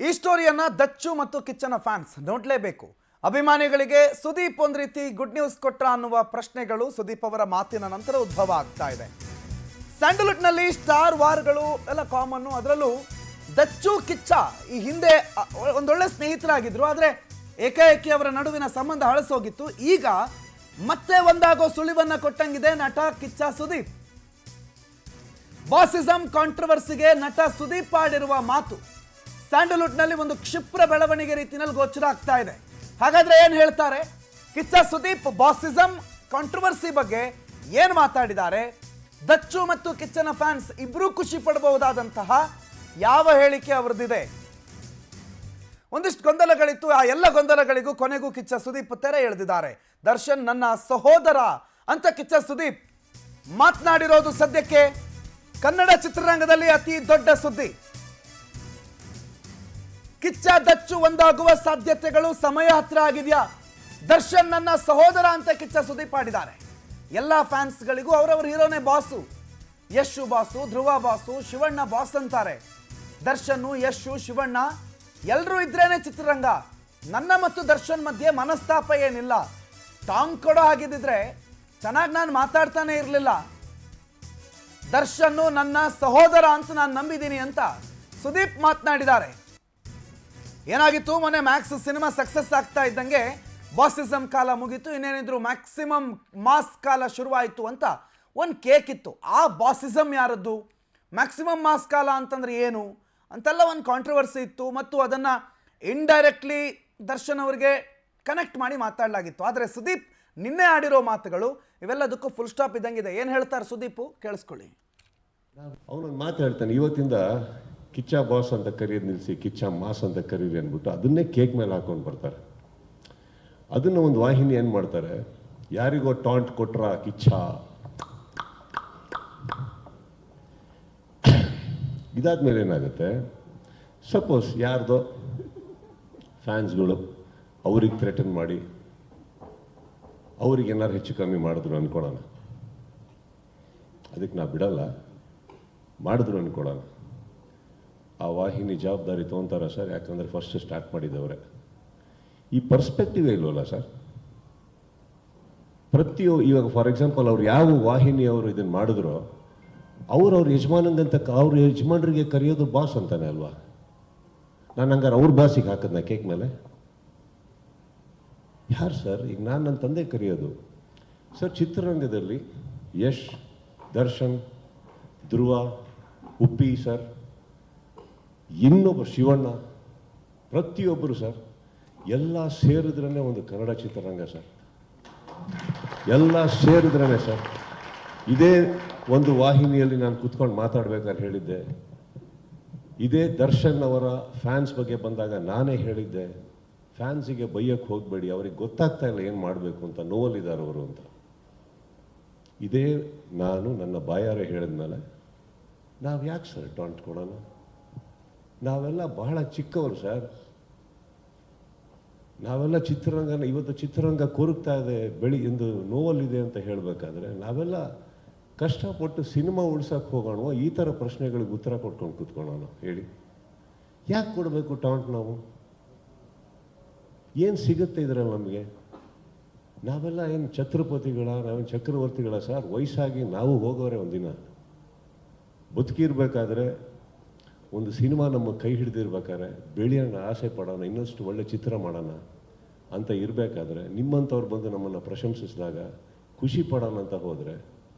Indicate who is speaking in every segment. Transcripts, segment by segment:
Speaker 1: ಈ ಸ್ಟೋರಿಯನ್ನ ದಚ್ಚು ಮತ್ತು ಕಿಚ್ಚನ ಫ್ಯಾನ್ಸ್ ನೋಡಲೇಬೇಕು. ಅಭಿಮಾನಿಗಳಿಗೆ ಸುದೀಪ್ ಒಂದು ರೀತಿ ಗುಡ್ ನ್ಯೂಸ್ ಕೊಟ್ರ ಅನ್ನುವ ಪ್ರಶ್ನೆಗಳು ಸುದೀಪ್ ಅವರ ಮಾತಿನ ನಂತರ ಉದ್ಭವ ಆಗ್ತಾ ಇದೆ. ಸ್ಯಾಂಡಲ್ವುಡ್ನಲ್ಲಿ ಸ್ಟಾರ್ ವಾರ್ಗಳು ಎಲ್ಲ ಕಾಮನ್ನು. ಅದರಲ್ಲೂ ದಚ್ಚು ಕಿಚ್ಚ ಈ ಹಿಂದೆ ಒಂದೊಳ್ಳೆ ಸ್ನೇಹಿತರಾಗಿದ್ರು. ಆದರೆ ಏಕಾಏಕಿ ಅವರ ನಡುವಿನ ಸಂಬಂಧ ಹಳಸೋಗಿತ್ತು. ಈಗ ಮತ್ತೆ ಒಂದಾಗೋ ಸುಳಿವನ್ನ ಕೊಟ್ಟಂಗಿದೆ ನಟ ಕಿಚ್ಚ ಸುದೀಪ್. ಬಾಸಿಸಂ ಕಾಂಟ್ರವರ್ಸಿಗೆ ನಟ ಸುದೀಪ್ ಆಡಿರುವ ಮಾತು ಸ್ಯಾಂಡಲ್ವುಡ್ನಲ್ಲಿ ಒಂದು ಕ್ಷಿಪ್ರ ಬೆಳವಣಿಗೆ ರೀತಿಯಲ್ಲಿ ಗೋಚರ ಆಗ್ತಾ ಇದೆ. ಹಾಗಾದ್ರೆ ಏನ್ ಹೇಳ್ತಾರೆ ಕಿಚ್ಚ ಸುದೀಪ್? ಬಾಸಿಸಂ ಕಾಂಟ್ರವರ್ಸಿ ಬಗ್ಗೆ ಏನ್ ಮಾತಾಡಿದ್ದಾರೆ? ದಚ್ಚು ಮತ್ತು ಕಿಚ್ಚನ ಫ್ಯಾನ್ಸ್ ಇಬ್ರು ಖುಷಿ ಪಡಬಹುದಾದಂತಹ ಯಾವ ಹೇಳಿಕೆ ಅವರದಿದೆ? ಒಂದಿಷ್ಟು ಗೊಂದಲಗಳಿತ್ತು. ಆ ಎಲ್ಲ ಗೊಂದಲಗಳಿಗೂ ಕೊನೆಗೂ ಕಿಚ್ಚ ಸುದೀಪ್ ತೆರೆ ಎಳೆದಿದ್ದಾರೆ. ದರ್ಶನ್ ನನ್ನ ಸಹೋದರ ಅಂತ ಕಿಚ್ಚ ಸುದೀಪ್ ಮಾತನಾಡಿರೋದು ಸದ್ಯಕ್ಕೆ ಕನ್ನಡ ಚಿತ್ರರಂಗದಲ್ಲಿ ಅತಿ ದೊಡ್ಡ ಸುದ್ದಿ. ಕಿಚ್ಚ ದಚ್ಚು ಒಂದಾಗುವ ಸಾಧ್ಯತೆಗಳು ಸಮಯ ಹತ್ರ ಆಗಿದೆಯಾ? ದರ್ಶನ್ ನನ್ನ ಸಹೋದರ ಅಂತ ಕಿಚ್ಚ ಸುದೀಪ್ ಆಡಿದ್ದಾರೆ. ಎಲ್ಲ ಫ್ಯಾನ್ಸ್ಗಳಿಗೂ ಅವರವರ ಹೀರೋನೇ ಬಾಸು. ಯಶು ಬಾಸು, ಧ್ರುವ ಬಾಸು, ಶಿವಣ್ಣ ಬಾಸ್ ಅಂತಾರೆ. ದರ್ಶನ್, ಯಶು, ಶಿವಣ್ಣ ಎಲ್ಲರೂ ಇದ್ರೇನೆ ಚಿತ್ರರಂಗ. ನನ್ನ ಮತ್ತು ದರ್ಶನ್ ಮಧ್ಯೆ ಮನಸ್ತಾಪ ಏನಿಲ್ಲ. ಟಾಂಗ್ ಕೊಡೋ ಹಾಗಿದ್ದಿದ್ರೆ ಚೆನ್ನಾಗಿ ನಾನು ಮಾತಾಡ್ತಾನೆ ಇರಲಿಲ್ಲ. ದರ್ಶನ್ ನನ್ನ ಸಹೋದರ ಅಂತ ನಾನು ನಂಬಿದ್ದೀನಿ ಅಂತ ಸುದೀಪ್ ಮಾತನಾಡಿದ್ದಾರೆ. ಏನಾಗಿತ್ತು, ಮೊನ್ನೆ ಮ್ಯಾಕ್ಸ್ ಸಿನಿಮಾ ಸಕ್ಸಸ್ ಆಗ್ತಾ ಇದ್ದಂಗೆ ಬಾಸಿಸಂ ಕಾಲ ಮುಗೀತು, ಇನ್ನೇನಿದ್ರು ಮ್ಯಾಕ್ಸಿಮಮ್ ಮಾಸ್ ಕಾಲ ಶುರುವಾಯಿತು ಅಂತ ಒಂದು ಕೇಕ್ ಇತ್ತು. ಆ ಬಾಸಿಸಂ ಯಾರದ್ದು? ಮ್ಯಾಕ್ಸಿಮಮ್ ಮಾಸ್ ಕಾಲ ಅಂತಂದ್ರೆ ಏನು ಅಂತೆಲ್ಲ ಒಂದು ಕಾಂಟ್ರವರ್ಸಿ ಇತ್ತು. ಮತ್ತು ಅದನ್ನು ಇಂಡೈರೆಕ್ಟ್ಲಿ ದರ್ಶನ್ ಅವರಿಗೆ ಕನೆಕ್ಟ್ ಮಾಡಿ ಮಾತಾಡಲಾಗಿತ್ತು. ಆದರೆ ಸುದೀಪ್ ನಿನ್ನೆ ಆಡಿರೋ ಮಾತುಗಳು ಇವೆಲ್ಲದಕ್ಕೂ ಫುಲ್ ಸ್ಟಾಪ್ ಇದ್ದಂಗಿದೆ. ಏನು ಹೇಳ್ತಾರೆ ಸುದೀಪು ಕೇಳಿಸ್ಕೊಳ್ಳಿ.
Speaker 2: ಅವನೊಂದು ಮಾತು ಹೇಳ್ತಾನೆ, ಇವತ್ತಿಂದ ಕಿಚ್ಚ ಬಾಸ್ ಅಂತ ಕರೆಯೋದು ನಿಲ್ಲಿಸಿ ಕಿಚ್ಚ ಮಾಸ್ ಅಂತ ಕರೀರಿ ಅಂದ್ಬಿಟ್ಟು ಅದನ್ನೇ ಕೇಕ್ ಮೇಲೆ ಹಾಕೊಂಡು ಬರ್ತಾರೆ. ಅದನ್ನು ಒಂದು ವಾಹಿನಿ ಏನು ಮಾಡ್ತಾರೆ, ಯಾರಿಗೋ ಟಾಂಟ್ ಕೊಟ್ರ ಕಿಚ್ಚ, ಇದಾದ್ಮೇಲೆ ಏನಾಗುತ್ತೆ, ಸಪೋಸ್ ಯಾರ್ದೋ ಫ್ಯಾನ್ಸ್ಗಳು ಅವ್ರಿಗೆ ಥ್ರೆಟನ್ ಮಾಡಿ ಅವ್ರಿಗೆ ಏನಾರು ಹೆಚ್ಚು ಕಮ್ಮಿ ಮಾಡಿದ್ರು ಅಂದ್ಕೊಳ್ಳೋಣ, ಅದಕ್ಕೆ ನಾ ಬಿಡಲ್ಲ, ಮಾಡಿದ್ರು ಅಂದ್ಕೊಳ್ಳೋಣ, ಆ ವಾಹಿನಿ ಜವಾಬ್ದಾರಿ ತೊಗೊತಾರ ಸರ್? ಯಾಕಂದರೆ ಫಸ್ಟ್ ಸ್ಟಾರ್ಟ್ ಮಾಡಿದವರೇ. ಈ ಪರ್ಸ್ಪೆಕ್ಟಿವ್ ಇಲ್ವಲ್ಲ ಸರ್? ಇವಾಗ ಫಾರ್ ಎಕ್ಸಾಂಪಲ್ ಅವ್ರು ಯಾವ ವಾಹಿನಿಯವರು ಇದನ್ನು ಮಾಡಿದ್ರು ಅವ್ರ ಯಜಮಾನಂಗಂತ ಅವ್ರ ಯಜಮಾನರಿಗೆ ಕರೆಯೋದು ಬಾಸ್ ಅಂತಾನೆ ಅಲ್ವಾ? ನಾನು ಹಂಗಾರೆ ಅವ್ರ ಬಾಸಿಗೆ ಹಾಕಿದ್ನ ಕೇಕ್ ಮೇಲೆ? ಯಾರು ಸರ್? ಈಗ ನಾನು ನನ್ನ ತಂದೆ ಕರೆಯೋದು ಸರ್. ಚಿತ್ರರಂಗದಲ್ಲಿ ಯಶ್, ದರ್ಶನ್, ಧ್ರುವ, ಉಪ್ಪಿ ಸರ್, ಇನ್ನೊಬ್ಬರು ಶಿವಣ್ಣ, ಪ್ರತಿಯೊಬ್ಬರು ಸರ್, ಎಲ್ಲ ಸೇರಿದ್ರೇ ಒಂದು ಕನ್ನಡ ಚಿತ್ರರಂಗ ಸರ್. ಎಲ್ಲ ಸೇರಿದ್ರೇ ಸರ್. ಇದೇ ಒಂದು ವಾಹಿನಿಯಲ್ಲಿ ನಾನು ಕುತ್ಕೊಂಡು ಮಾತಾಡ್ಬೇಕಾದ್ರೆ ಹೇಳಿದ್ದೆ, ಇದೇ ದರ್ಶನ್ ಅವರ ಫ್ಯಾನ್ಸ್ ಬಗ್ಗೆ ಬಂದಾಗ ನಾನೇ ಹೇಳಿದ್ದೆ, ಫ್ಯಾನ್ಸಿಗೆ ಬೈಯಕ್ಕೆ ಹೋಗಬೇಡಿ, ಅವ್ರಿಗೆ ಗೊತ್ತಾಗ್ತಾ ಇಲ್ಲ ಏನು ಮಾಡಬೇಕು ಅಂತ, ನೋವಲ್ಲಿದ್ದಾರೆ ಅವರು ಅಂತ. ಇದೇ ನಾನು ನನ್ನ ಬಾಯಾರೆ ಹೇಳಿದ್ಮೇಲೆ ನಾವು ಯಾಕೆ ಸರ್ ಟಾಂಟ್ ಕೊಡೋಣ? ನಾವೆಲ್ಲ ಬಹಳ ಚಿಕ್ಕವರು ಸರ್. ನಾವೆಲ್ಲ ಚಿತ್ರರಂಗನ ಇವತ್ತು ಚಿತ್ರರಂಗ ಕೊರಗ್ತಾ ಇದೆ, ಎಂದು ನೋವಲ್ಲಿದೆ ಅಂತ ಹೇಳಬೇಕಾದ್ರೆ ನಾವೆಲ್ಲ ಕಷ್ಟಪಟ್ಟು ಸಿನಿಮಾ ಉಳ್ಸಕ್ಕೆ ಹೋಗೋಣ, ಈ ಥರ ಪ್ರಶ್ನೆಗಳಿಗೆ ಉತ್ತರ ಕೊಟ್ಕೊಂಡು ಕೂತ್ಕೊಳ್ಳೋಣ? ಹೇಳಿ, ಯಾಕೆ ಕೊಡಬೇಕು ಟಾಂಟ್? ನಾವು ಏನು ಸಿಗುತ್ತೆ ಇದರಲ್ಲಿ ನಮಗೆ? ನಾವೆಲ್ಲ ಏನು ಛತ್ರಪತಿಗಳ, ನಾವೇನು ಚಕ್ರವರ್ತಿಗಳ ಸರ್? ವಯಸ್ಸಾಗಿ ನಾವು ಹೋಗೋರೆ ಒಂದಿನ. ಬದುಕಿರ್ಬೇಕಾದ್ರೆ ಒಂದು ಸಿನಿಮಾ ನಮ್ಮ ಕೈ ಹಿಡಿದಿರ್ಬೇಕಾದ್ರೆ ಬೆಳೆಯೋಣ, ಆಸೆ ಪಡೋಣ, ಇನ್ನಷ್ಟು ಒಳ್ಳೆ ಚಿತ್ರ ಮಾಡೋಣ ಅಂತ ಇರಬೇಕಾದ್ರೆ ನಿಮ್ಮಂಥವ್ರು ಬಂದು ನಮ್ಮನ್ನು ಪ್ರಶಂಸಿಸಿದಾಗ ಖುಷಿ ಪಡೋಣ ಅಂತ ಹೋದರೆ,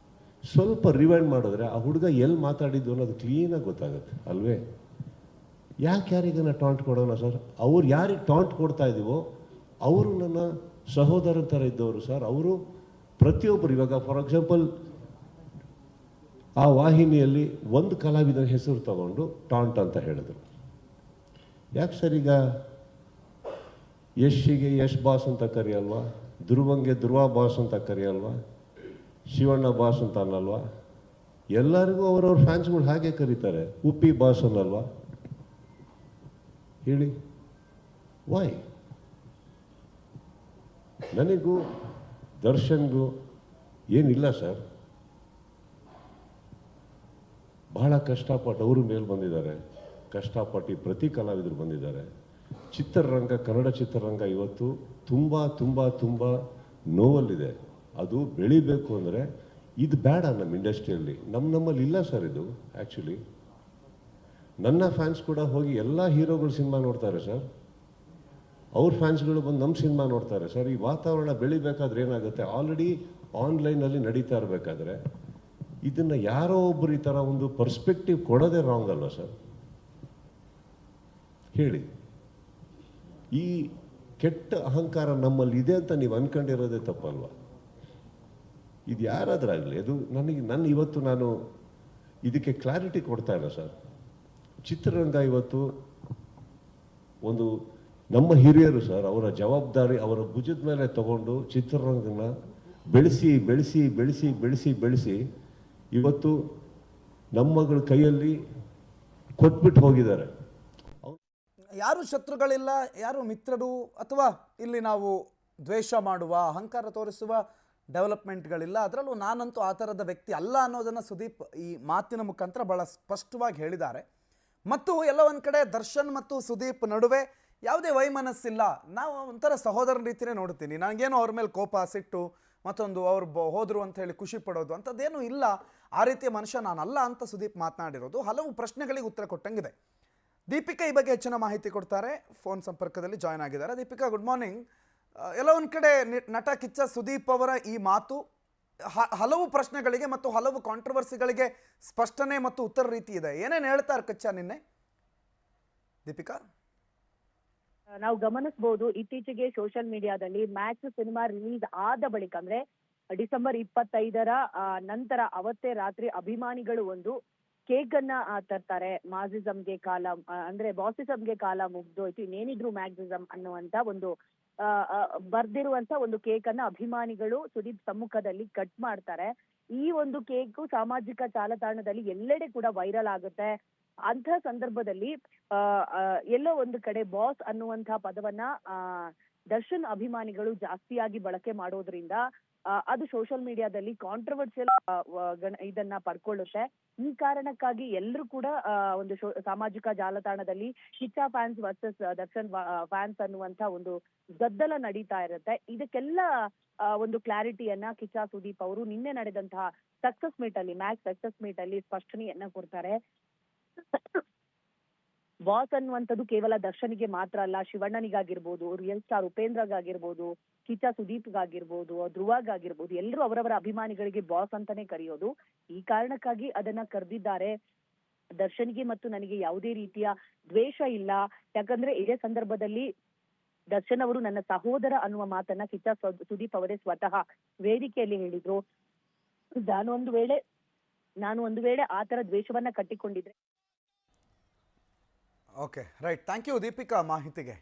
Speaker 2: ಸ್ವಲ್ಪ ರಿವೈಂಡ್ ಮಾಡಿದ್ರೆ ಆ ಹುಡುಗ ಎಲ್ಲಿ ಮಾತಾಡಿದ್ದು ಅನ್ನೋದು ಕ್ಲೀನಾಗಿ ಗೊತ್ತಾಗುತ್ತೆ ಅಲ್ವೇ? ಯಾರಿಗನ್ನ ಟಾಂಟ್ ಕೊಡೋಣ ಸರ್? ಅವ್ರು ಯಾರಿಗೆ ಟಾಂಟ್ ಕೊಡ್ತಾ ಇದ್ದೀವೋ ಅವರು ನನ್ನ ಸಹೋದರನ ಥರ ಇದ್ದವರು ಸರ್. ಅವರು ಪ್ರತಿಯೊಬ್ಬರು, ಇವಾಗ ಫಾರ್ ಎಕ್ಸಾಂಪಲ್ ಆ ವಾಹಿನಿಯಲ್ಲಿ ಒಂದು ಕಲಾವಿದನ ಹೆಸರು ತಗೊಂಡು ಟಾಂಟ್ ಅಂತ ಹೇಳಿದ್ರು. ಯಾಕೆ ಸರ್? ಈಗ ಯಶ್ಗೆ ಯಶ್ ಬಾಸ್ ಅಂತ ಕರೆಯಲ್ವಾ? ಧ್ರುವಂಗೆ ಧ್ರುವ ಬಾಸ್ ಅಂತ ಕರೆಯಲ್ವಾ? ಶಿವಣ್ಣ ಬಾಸ್ ಅಂತ ಅನ್ನಲ್ವಾ? ಎಲ್ಲರಿಗೂ ಅವರವ್ರ ಫ್ಯಾನ್ಸ್ಗಳು ಹಾಗೆ ಕರೀತಾರೆ. ಉಪ್ಪಿ ಬಾಸ್ ಅನ್ನಲ್ವಾ? ಹೇಳಿ, ವಾಯ್? ನನಗೂ ದರ್ಶನ್ಗೂ ಏನಿಲ್ಲ ಸರ್. ಬಹಳ ಕಷ್ಟಪಟ್ಟು ಅವರು ಮೇಲೆ ಬಂದಿದ್ದಾರೆ. ಕಷ್ಟಪಟ್ಟು ಪ್ರತಿ ಕಲಾವಿದರು ಬಂದಿದ್ದಾರೆ. ಚಿತ್ರರಂಗ, ಕನ್ನಡ ಚಿತ್ರರಂಗ ಇವತ್ತು ತುಂಬ ತುಂಬ ತುಂಬ ನೋವಲ್ಲಿದೆ. ಅದು ಬೆಳಿಬೇಕು ಅಂದರೆ ಇದು ಬೇಡ ನಮ್ಮ ಇಂಡಸ್ಟ್ರಿಯಲ್ಲಿ. ನಮ್ಮಲ್ಲಿ ಇಲ್ಲ ಸರ್ ಇದು. ಆ್ಯಕ್ಚುಲಿ ನನ್ನ ಫ್ಯಾನ್ಸ್ ಕೂಡ ಹೋಗಿ ಎಲ್ಲ ಹೀರೋಗಳು ಸಿನಿಮಾ ನೋಡ್ತಾರೆ ಸರ್. ಅವ್ರ ಫ್ಯಾನ್ಸ್ಗಳು ಬಂದು ನಮ್ಮ ಸಿನಿಮಾ ನೋಡ್ತಾರೆ ಸರ್. ಈ ವಾತಾವರಣ ಬೆಳಿಬೇಕಾದ್ರೆ ಏನಾಗುತ್ತೆ, ಆಲ್ರೆಡಿ ಆನ್ಲೈನಲ್ಲಿ ನಡೀತಾ ಇರಬೇಕಾದ್ರೆ ಇದನ್ನು ಯಾರೋ ಒಬ್ಬರು ಈ ಥರ ಒಂದು ಪರ್ಸ್ಪೆಕ್ಟಿವ್ ಕೊಡೋದೇ ರಾಂಗ್ ಅಲ್ವಾ ಸರ್? ಹೇಳಿ. ಈ ಕೆಟ್ಟ ಅಹಂಕಾರ ನಮ್ಮಲ್ಲಿ ಇದೆ ಅಂತ ನೀವು ಅನ್ಕೊಂಡಿರೋದೇ ತಪ್ಪಲ್ವಾ? ಇದು ಯಾರಾದ್ರಾಗಲಿ, ಅದು ನನ್ನ ಇವತ್ತು ನಾನು ಇದಕ್ಕೆ ಕ್ಲಾರಿಟಿ ಕೊಡ್ತಾ ಇಲ್ಲ ಸರ್. ಚಿತ್ರರಂಗ ಇವತ್ತು ಒಂದು ನಮ್ಮ ಹಿರಿಯರು ಸರ್, ಅವರ ಜವಾಬ್ದಾರಿ ಅವರ ಭುಜದ ಮೇಲೆ ತಗೊಂಡು ಚಿತ್ರರಂಗನ ಬೆಳೆಸಿ ಬೆಳೆಸಿ ಬೆಳೆಸಿ ಬೆಳೆಸಿ ಬೆಳೆಸಿ ಇವತ್ತು ನಮ್ಮಗಳ ಕೈಯಲ್ಲಿ ಕೊಟ್ಬಿಟ್ಟು ಹೋಗಿದ್ದಾರೆ.
Speaker 1: ಯಾರು ಶತ್ರುಗಳಿಲ್ಲ, ಯಾರು ಮಿತ್ರರು, ಅಥವಾ ಇಲ್ಲಿ ನಾವು ದ್ವೇಷ ಮಾಡುವ, ಅಹಂಕಾರ ತೋರಿಸುವ ಡೆವಲಪ್ಮೆಂಟ್ಗಳಿಲ್ಲ. ಅದರಲ್ಲೂ ನಾನಂತೂ ಆ ಥರದ ವ್ಯಕ್ತಿ ಅಲ್ಲ ಅನ್ನೋದನ್ನು ಸುದೀಪ್ ಈ ಮಾತಿನ ಮುಖಾಂತರ ಭಾಳ ಸ್ಪಷ್ಟವಾಗಿ ಹೇಳಿದ್ದಾರೆ. ಮತ್ತು ಎಲ್ಲ ಒಂದು ಕಡೆ ದರ್ಶನ್ ಮತ್ತು ಸುದೀಪ್ ನಡುವೆ ಯಾವುದೇ ವೈಮನಸ್ಸಿಲ್ಲ. ನಾವು ಒಂಥರ ಸಹೋದರನ ರೀತಿಯೇ ನೋಡ್ತೀನಿ. ನನಗೇನು ಅವ್ರ ಮೇಲೆ ಕೋಪ, ಸಿಟ್ಟು, ಮತ್ತೊಂದು ಅವ್ರು ಹೋದರು ಅಂತ ಹೇಳಿ ಖುಷಿ ಪಡೋದು ಅಂಥದ್ದೇನೂ ಇಲ್ಲ. ಆ ರೀತಿಯ ಮನುಷ್ಯ ನಾನಲ್ಲ ಅಂತ ಸುದೀಪ್ ಮಾತನಾಡಿರೋದು ಹಲವು ಪ್ರಶ್ನೆಗಳಿಗೆ ಉತ್ತರ ಕೊಟ್ಟಂಗಿದೆ. ದೀಪಿಕಾ ಈ ಬಗ್ಗೆ ಹೆಚ್ಚಿನ ಮಾಹಿತಿ ಕೊಡ್ತಾರೆ. ಫೋನ್ ಸಂಪರ್ಕದಲ್ಲಿ ಜಾಯ್ನ್ ಆಗಿದ್ದಾರೆ. Deepika, good morning. ಎಲ್ಲ ಒಂದು ಕಡೆ ನಟ ಕಿಚ್ಚ ಸುದೀಪ್ ಅವರ ಈ ಮಾತು ಹಲವು ಪ್ರಶ್ನೆಗಳಿಗೆ ಮತ್ತು ಹಲವು ಕಾಂಟ್ರವರ್ಸಿಗಳಿಗೆ ಸ್ಪಷ್ಟನೆ ಮತ್ತು ಉತ್ತರ ರೀತಿ ಇದೆ. ಏನೇನು ಹೇಳ್ತಾರೆ ಕಿಚ್ಚ ನಿನ್ನೆ? ದೀಪಿಕಾ,
Speaker 3: ನಾವು ಗಮನಿಸಬಹುದು, ಇತ್ತೀಚೆಗೆ ಸೋಷಿಯಲ್ ಮೀಡಿಯಾದಲ್ಲಿ ಮ್ಯಾಕ್ಸ್ ಸಿನಿಮಾ ರಿಲೀಸ್ ಆದ ಬಳಿಕ ಅಂದ್ರೆ ಡಿಸೆಂಬರ್ 25ರ ನಂತರ ಅವತ್ತೇ ರಾತ್ರಿ ಅಭಿಮಾನಿಗಳು ಒಂದು ಕೇಕ್ ಅನ್ನ ತರ್ತಾರೆ. ಮಾಸಿಸಂಗೆ ಕಾಲ ಅಂದ್ರೆ ಬಾಸಿಸಂಗೆ ಕಾಲ ಮುಗ್ದೋಯ್ತು, ಇನ್ನೇನಿದ್ರು ಮ್ಯಾಕ್ಸಿಸಂ ಅನ್ನುವಂತ ಒಂದು ಬರ್ದಿರುವಂತ ಒಂದು ಕೇಕ್ ಅನ್ನ ಅಭಿಮಾನಿಗಳು ಸುದೀಪ್ ಸಮ್ಮುಖದಲ್ಲಿ ಕಟ್ ಮಾಡ್ತಾರೆ. ಈ ಒಂದು ಕೇಕು ಸಾಮಾಜಿಕ ಜಾಲತಾಣದಲ್ಲಿ ಎಲ್ಲೆಡೆ ಕೂಡ ವೈರಲ್ ಆಗುತ್ತೆ. ಅಂತ ಸಂದರ್ಭದಲ್ಲಿ ಎಲ್ಲೋ ಒಂದು ಕಡೆ ಬಾಸ್ ಅನ್ನುವಂತ ಪದವನ್ನ ದರ್ಶನ್ ಅಭಿಮಾನಿಗಳು ಜಾಸ್ತಿಯಾಗಿ ಬಳಕೆ ಮಾಡೋದ್ರಿಂದ ಅದು ಸೋಷಿಯಲ್ ಮೀಡಿಯಾದಲ್ಲಿ ಕಾಂಟ್ರವರ್ಸಿಯಲ್ ಇದನ್ನ ಪಡ್ಕೊಳ್ಳುತ್ತೆ. ಈ ಕಾರಣಕ್ಕಾಗಿ ಎಲ್ಲರೂ ಕೂಡ ಒಂದು ಸಾಮಾಜಿಕ ಜಾಲತಾಣದಲ್ಲಿ Kichcha fans versus Darshan fans ಅನ್ನುವಂತ ಒಂದು ಗದ್ದಲ ನಡೀತಾ ಇರುತ್ತೆ. ಇದಕ್ಕೆಲ್ಲ ಒಂದು ಕ್ಲಾರಿಟಿಯನ್ನ ಕಿಚ್ಚ ಸುದೀಪ್ ಅವರು ನಿನ್ನೆ ನಡೆದಂತಹ ಸಕ್ಸಸ್ ಮೀಟ್ ಅಲ್ಲಿ, ಮ್ಯಾಕ್ಸ್ ಸಕ್ಸಸ್ ಮೀಟ್ ಅಲ್ಲಿ ಸ್ಪಷ್ಟನೆಯನ್ನ ಕೊಡ್ತಾರೆ. ಬಾಸ್ ಅನ್ನುವಂಥದ್ದು ಕೇವಲ ದರ್ಶನಿಗೆ ಮಾತ್ರ ಅಲ್ಲ, ಶಿವಣ್ಣನಿಗಾಗಿರ್ಬೋದು, ರಿಯಲ್ ಸ್ಟಾರ್ ಉಪೇಂದ್ರಗಾಗಿರ್ಬೋದು, ಕಿಚ್ಚ ಸುದೀಪ್ಗಾಗಿರ್ಬೋದು, ಧ್ರುವಗಾಗಿರ್ಬೋದು, ಎಲ್ಲರೂ ಅವರವರ ಅಭಿಮಾನಿಗಳಿಗೆ ಬಾಸ್ ಅಂತಾನೆ ಕರೆಯೋದು. ಈ ಕಾರಣಕ್ಕಾಗಿ ಅದನ್ನ ಕರೆದಿದ್ದಾರೆ. ದರ್ಶನ್ಗೆ ಮತ್ತು ನನಗೆ ಯಾವುದೇ ರೀತಿಯ ದ್ವೇಷ ಇಲ್ಲ. ಯಾಕಂದ್ರೆ ಇದೇ ಸಂದರ್ಭದಲ್ಲಿ ದರ್ಶನ್ ಅವರು ನನ್ನ ಸಹೋದರ ಅನ್ನುವ ಮಾತನ್ನ ಕಿಚ್ಚ ಸುದೀಪ್ ಅವರೇ ಸ್ವತಃ ವೇದಿಕೆಯಲ್ಲಿ ಹೇಳಿದ್ರು. ನಾನು ಒಂದು ವೇಳೆ ಆ ತರ ದ್ವೇಷವನ್ನ ಕಟ್ಟಿಕೊಂಡಿದ್ರೆ.
Speaker 1: Okay, right. Thank you Deepika ಮಾಹಿತಿಗೆ.